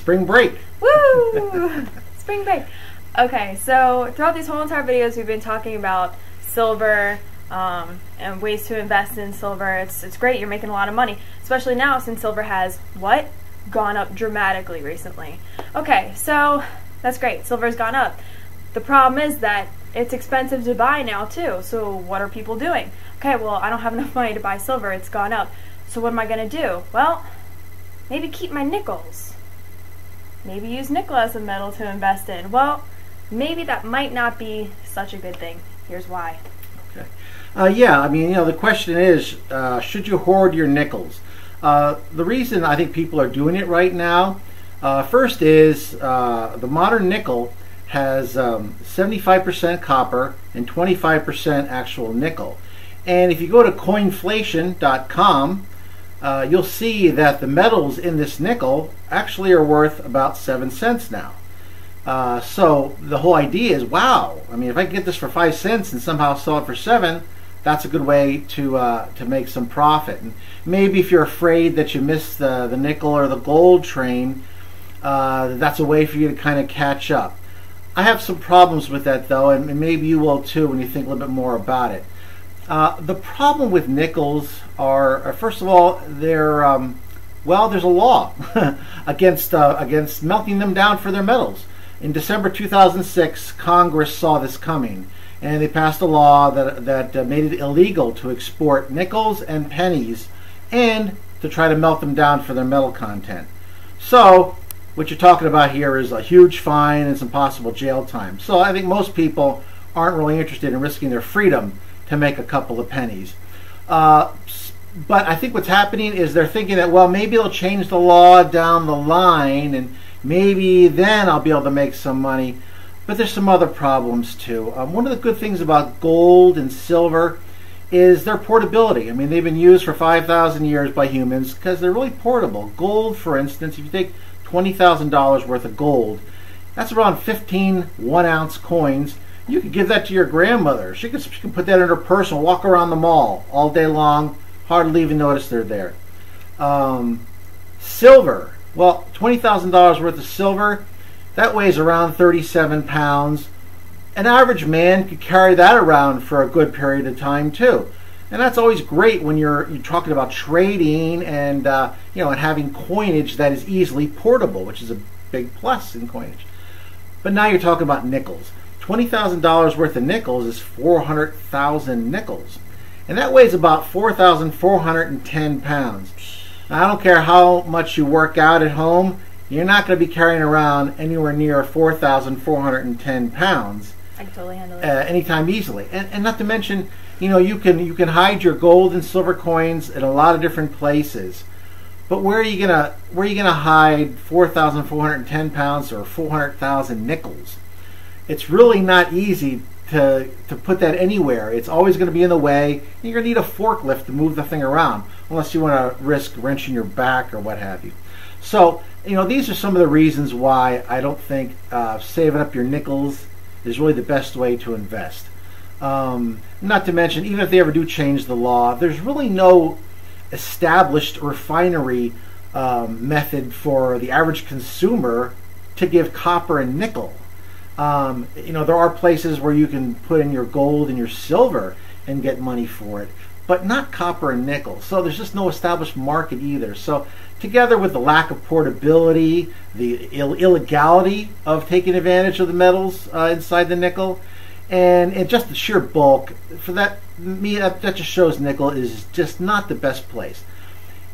spring break. Woo! Spring break. Okay, so throughout these whole entire videos, we've been talking about silver and ways to invest in silver. It's great. You're making a lot of money, especially now since silver has, what? Gone up dramatically recently. Okay, so that's great. Silver's gone up. The problem is that it's expensive to buy now too. So what are people doing? Okay, well, I don't have enough money to buy silver. It's gone up. So what am I going to do? Well, maybe keep my nickels. Maybe use nickel as a metal to invest in. Well, maybe that might not be such a good thing. Here's why. Okay. Yeah, I mean, the question is, should you hoard your nickels? The reason I think people are doing it right now, first is the modern nickel has 75% copper and 25% actual nickel. And if you go to coinflation.com, you'll see that the metals in this nickel actually are worth about 7 cents now. So the whole idea is, wow, I mean, if I can get this for 5 cents and somehow sell it for 7, that's a good way to make some profit. And maybe if you're afraid that you missed the nickel or the gold train, that's a way for you to kind of catch up. I have some problems with that, though, and maybe you will too when you think a little bit more about it. The problem with nickels are, first of all, they're well, there's a law against melting them down for their metals. In December 2006, Congress saw this coming, and they passed a law that made it illegal to export nickels and pennies and to try to melt them down for their metal content. So what you're talking about here is a huge fine and some possible jail time. So I think most people aren't really interested in risking their freedom to make a couple of pennies. But I think what's happening is they're thinking that, well, maybe they'll change the law down the line and maybe then I'll be able to make some money. But there's some other problems too. One of the good things about gold and silver is their portability. I mean, they've been used for 5,000 years by humans because they're really portable. Gold, for instance, if you take $20,000 worth of gold, that's around 15 1-ounce coins. You could give that to your grandmother. She can put that in her purse and walk around the mall all day long, hardly even notice they're there. Silver, well, $20,000 worth of silver, that weighs around 37 pounds. An average man could carry that around for a good period of time too. And that's always great when you're talking about trading and and having coinage that is easily portable, which is a big plus in coinage. But now you're talking about nickels. $20,000 worth of nickels is 400,000 nickels, and that weighs about 4,410 pounds. Now, I don't care how much you work out at home, you're not going to be carrying around anywhere near 4,410 pounds. I can totally handle it anytime easily, and not to mention, you can hide your gold and silver coins in a lot of different places. But where are you gonna hide 4,410 pounds or 400,000 nickels? It's really not easy to put that anywhere. It's always going to be in the way. You're going to need a forklift to move the thing around, unless you want to risk wrenching your back or what have you. So, these are some of the reasons why I don't think saving up your nickels is really the best way to invest. Not to mention, even if they ever do change the law, there's really no established refinery method for the average consumer to give copper and nickel. There are places where you can put in your gold and your silver and get money for it, but not copper and nickel. So there's just no established market either. So together with the lack of portability, the illegality of taking advantage of the metals inside the nickel, and just the sheer bulk, that just shows nickel is just not the best place.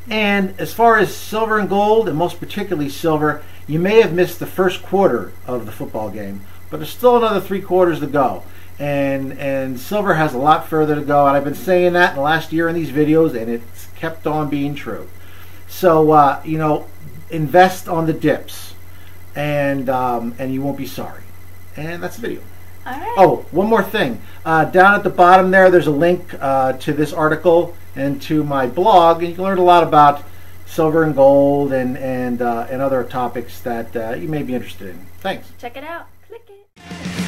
And as far as silver and gold, and most particularly silver, you may have missed the first quarter of the football game, but there's still another 3 quarters to go. And silver has a lot further to go, and I've been saying that in the last year in these videos, and it's kept on being true. So, invest on the dips, and you won't be sorry. And that's the video. All right. Oh, one more thing. Down at the bottom there's a link to this article and to my blog, and you can learn a lot about silver and gold and other topics that you may be interested in. Thanks. Check it out. Click it.